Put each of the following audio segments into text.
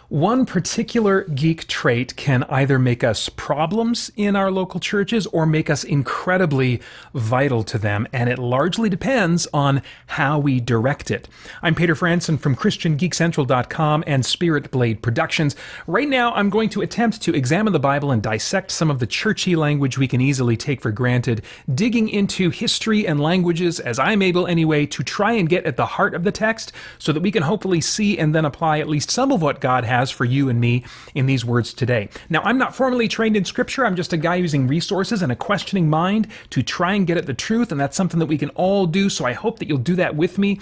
One particular geek trait can either make us problems in our local churches or make us incredibly vital to them, and it largely depends on how we direct it. I'm Peter Franson from christiangeekcentral.com and Spirit Blade Productions. Right now, I'm going to attempt to examine the Bible and dissect some of the churchy language we can easily take for granted, digging into history and languages, as I'm able anyway, to try and get at the heart of the text so that we can hopefully see and then apply at least some of what God has for you and me in these words today. Now, I'm not formally trained in Scripture. I'm just a guy using resources and a questioning mind to try and get at the truth, and that's something that we can all do, so I hope that you'll do that with me.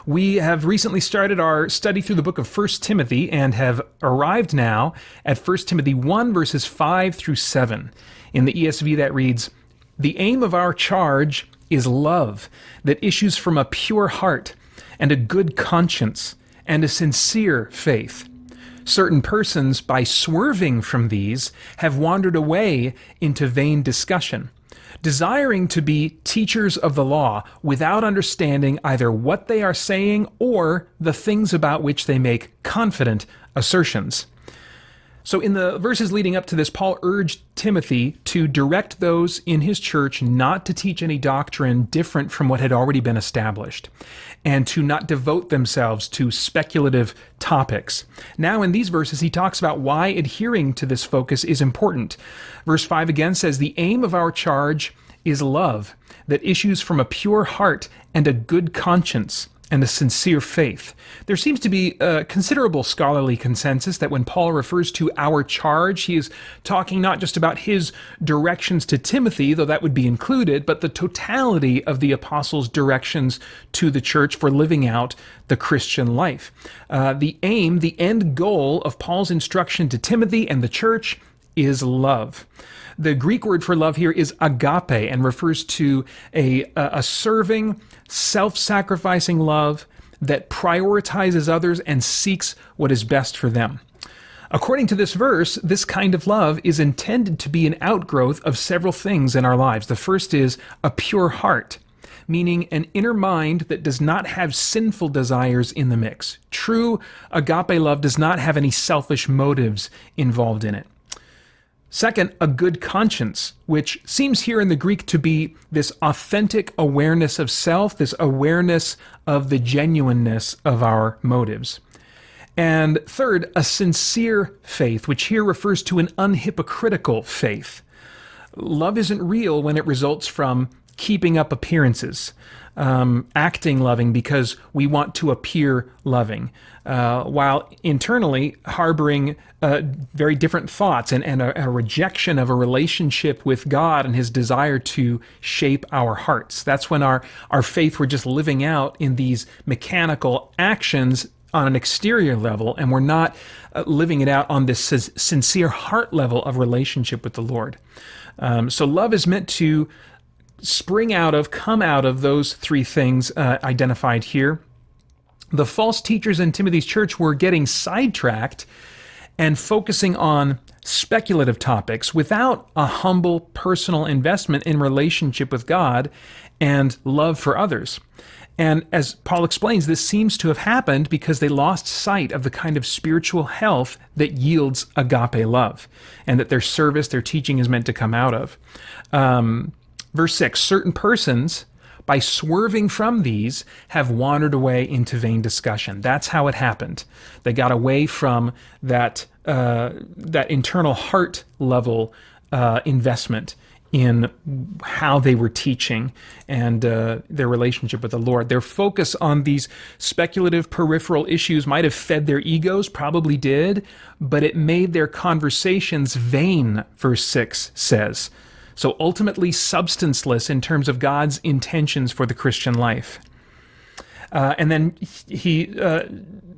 We have recently started our study through the book of 1 Timothy and have arrived now at 1 Timothy 1, verses 5 through 7. In the ESV that reads, "The aim of our charge is love that issues from a pure heart and a good conscience and a sincere faith. Certain persons, by swerving from these, have wandered away into vain discussion, desiring to be teachers of the law without understanding either what they are saying or the things about which they make confident assertions." So in the verses leading up to this, Paul urged Timothy to direct those in his church not to teach any doctrine different from what had already been established, and to not devote themselves to speculative topics. Now in these verses, he talks about why adhering to this focus is important. Verse 5 again says, "The aim of our charge is love that issues from a pure heart and a good conscience and a sincere faith." There seems to be a considerable scholarly consensus that when Paul refers to our charge, he is talking not just about his directions to Timothy, though that would be included, but the totality of the apostles' directions to the church for living out the Christian life. The aim, the end goal of Paul's instruction to Timothy and the church is love. The Greek word for love here is agape and refers to a serving, self-sacrificing love that prioritizes others and seeks what is best for them. According to this verse, this kind of love is intended to be an outgrowth of several things in our lives. The first is a pure heart, meaning an inner mind that does not have sinful desires in the mix. True agape love does not have any selfish motives involved in it. Second, a good conscience, which seems here in the Greek to be this authentic awareness of self, this awareness of the genuineness of our motives. And third, a sincere faith, which here refers to an unhypocritical faith. Love isn't real when it results from keeping up appearances, acting loving because we want to appear loving, while internally harboring very different thoughts and a rejection of a relationship with God and his desire to shape our hearts. That's when our faith, we're just living out in these mechanical actions on an exterior level, and we're not living it out on this sincere heart level of relationship with the Lord. So love is meant to come out of those three things identified here. The false teachers in Timothy's church were getting sidetracked and focusing on speculative topics without a humble personal investment in relationship with God and love for others. And as Paul explains, this seems to have happened because they lost sight of the kind of spiritual health that yields agape love, and that their service, their teaching is meant to come out of. Verse 6, certain persons, by swerving from these, have wandered away into vain discussion. That's how it happened. They got away from that internal heart level investment in how they were teaching and their relationship with the Lord. Their focus on these speculative peripheral issues might have fed their egos, probably did, but it made their conversations vain, verse 6 says. So ultimately substanceless in terms of God's intentions for the Christian life. And then he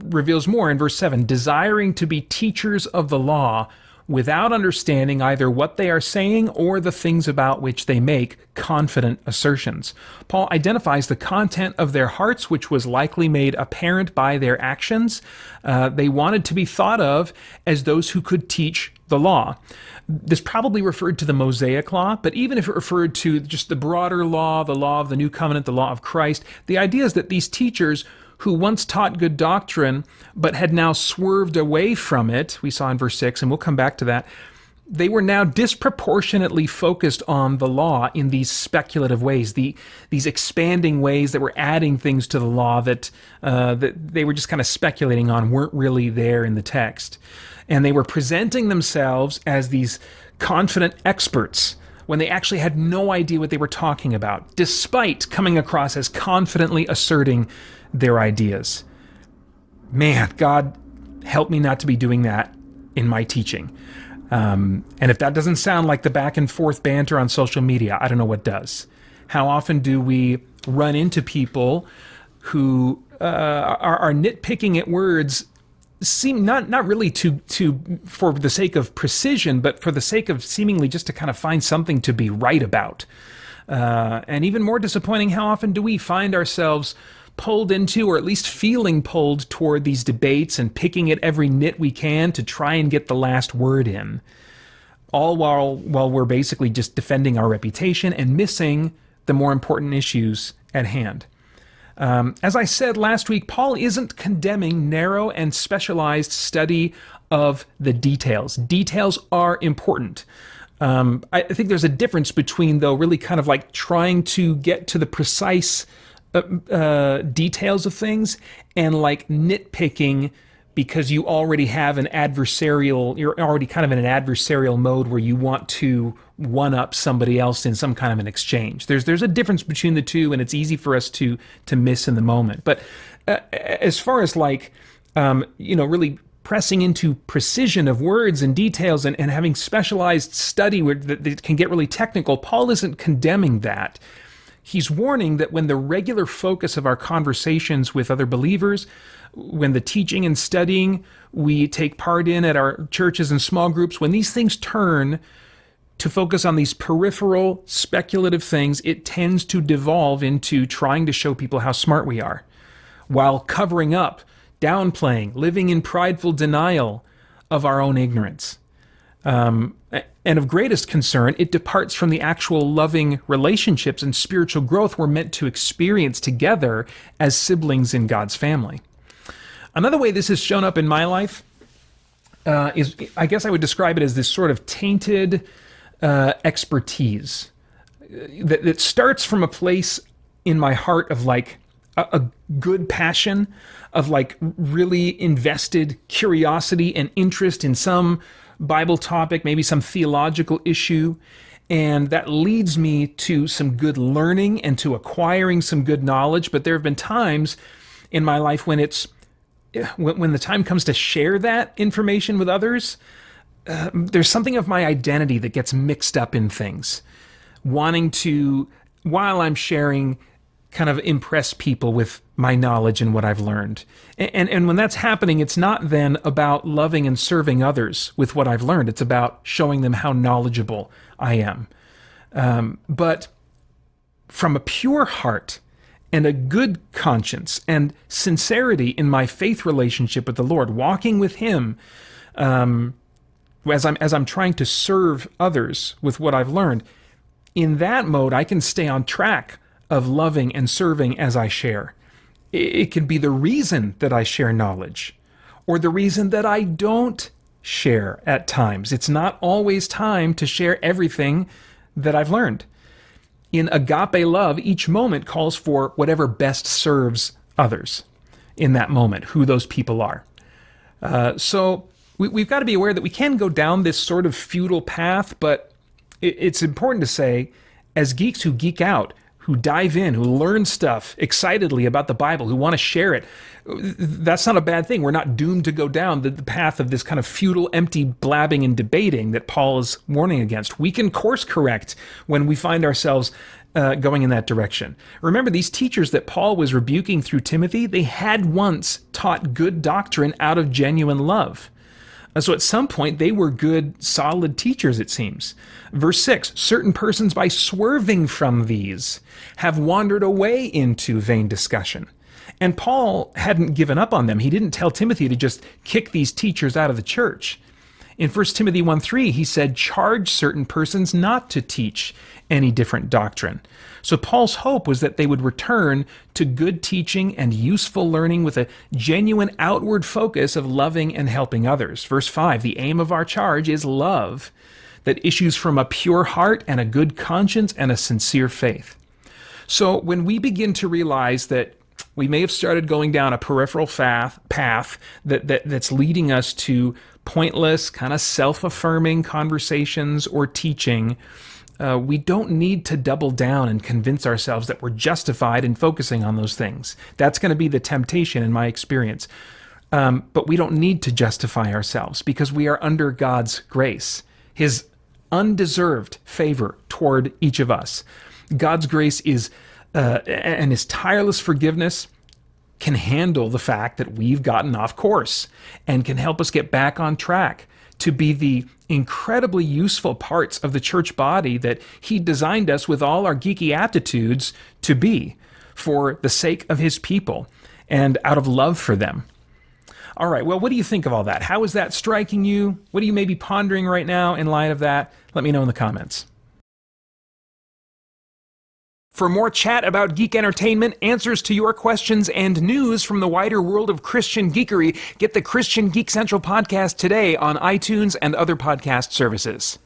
reveals more in verse 7, desiring to be teachers of the law without understanding either what they are saying or the things about which they make confident assertions. Paul identifies the content of their hearts, which was likely made apparent by their actions. They wanted to be thought of as those who could teach the law. This probably referred to the Mosaic law, but even if it referred to just the broader law, the law of the New Covenant, the law of Christ, the idea is that these teachers who once taught good doctrine, but had now swerved away from it. We saw in verse 6, and we'll come back to that. They were now disproportionately focused on the law in these speculative ways, these expanding ways that were adding things to the law that they were just kind of speculating on, weren't really there in the text. And they were presenting themselves as these confident experts when they actually had no idea what they were talking about, despite coming across as confidently asserting their ideas. Man, God, help me not to be doing that in my teaching. And if that doesn't sound like the back and forth banter on social media, I don't know what does. How often do we run into people who are nitpicking at words, seem not really to for the sake of precision, but for the sake of seemingly just to kind of find something to be right about. And even more disappointing, how often do we find ourselves pulled into, or at least feeling pulled toward, these debates and picking at every nit we can to try and get the last word in, all while we're basically just defending our reputation and missing the more important issues at hand. As I said last week, Paul isn't condemning narrow and specialized study of the details. Details are important. I think there's a difference between, though, really kind of like trying to get to the precise details of things and like nitpicking because you already have you're already kind of in an adversarial mode where you want to one-up somebody else in some kind of an exchange. There's a difference between the two, and it's easy for us to miss in the moment. But as far as like, really pressing into precision of words and details and having specialized study that can get really technical, Paul isn't condemning that. He's warning that when the regular focus of our conversations with other believers, when the teaching and studying we take part in at our churches and small groups, when these things turn to focus on these peripheral, speculative things, it tends to devolve into trying to show people how smart we are, while covering up, downplaying, living in prideful denial of our own ignorance. And of greatest concern, it departs from the actual loving relationships and spiritual growth we're meant to experience together as siblings in God's family. Another way this has shown up in my life is, I guess I would describe it as this sort of tainted expertise that starts from a place in my heart of like a good passion, of like really invested curiosity and interest in some Bible topic, maybe some theological issue, and that leads me to some good learning and to acquiring some good knowledge. But there have been times in my life when the time comes to share that information with others, there's something of my identity that gets mixed up in things, wanting to, while I'm sharing, kind of impress people with my knowledge and what I've learned. And when that's happening, it's not then about loving and serving others with what I've learned. It's about showing them how knowledgeable I am. But from a pure heart and a good conscience and sincerity in my faith relationship with the Lord, walking with Him, as I'm trying to serve others with what I've learned, in that mode, I can stay on track of loving and serving as I share. It can be the reason that I share knowledge, or the reason that I don't share at times. It's not always time to share everything that I've learned. In agape love, each moment calls for whatever best serves others in that moment, who those people are. So we've got to be aware that we can go down this sort of futile path, but it's important to say, as geeks who geek out, who dive in, who learn stuff excitedly about the Bible, who want to share it, that's not a bad thing. We're not doomed to go down the path of this kind of futile, empty blabbing and debating that Paul is warning against. We can course correct when we find ourselves going in that direction. Remember, these teachers that Paul was rebuking through Timothy, they had once taught good doctrine out of genuine love. So at some point, they were good, solid teachers, it seems. Verse 6, certain persons, by swerving from these, have wandered away into vain discussion. And Paul hadn't given up on them. He didn't tell Timothy to just kick these teachers out of the church. In 1 Timothy 1:3, he said, charge certain persons not to teach any different doctrine. So Paul's hope was that they would return to good teaching and useful learning with a genuine outward focus of loving and helping others. Verse 5, the aim of our charge is love that issues from a pure heart and a good conscience and a sincere faith. So when we begin to realize that we may have started going down a peripheral path that's leading us to pointless, kind of self-affirming conversations or teaching, we don't need to double down and convince ourselves that we're justified in focusing on those things. That's going to be the temptation in my experience. But we don't need to justify ourselves because we are under God's grace, His undeserved favor toward each of us. God's grace is and His tireless forgiveness can handle the fact that we've gotten off course and can help us get back on track to be the incredibly useful parts of the church body that He designed us with all our geeky aptitudes to be for the sake of His people and out of love for them. All right, well, what do you think of all that? How is that striking you? What are you maybe pondering right now in light of that? Let me know in the comments. For more chat about geek entertainment, answers to your questions, and news from the wider world of Christian geekery, get the Christian Geek Central podcast today on iTunes and other podcast services.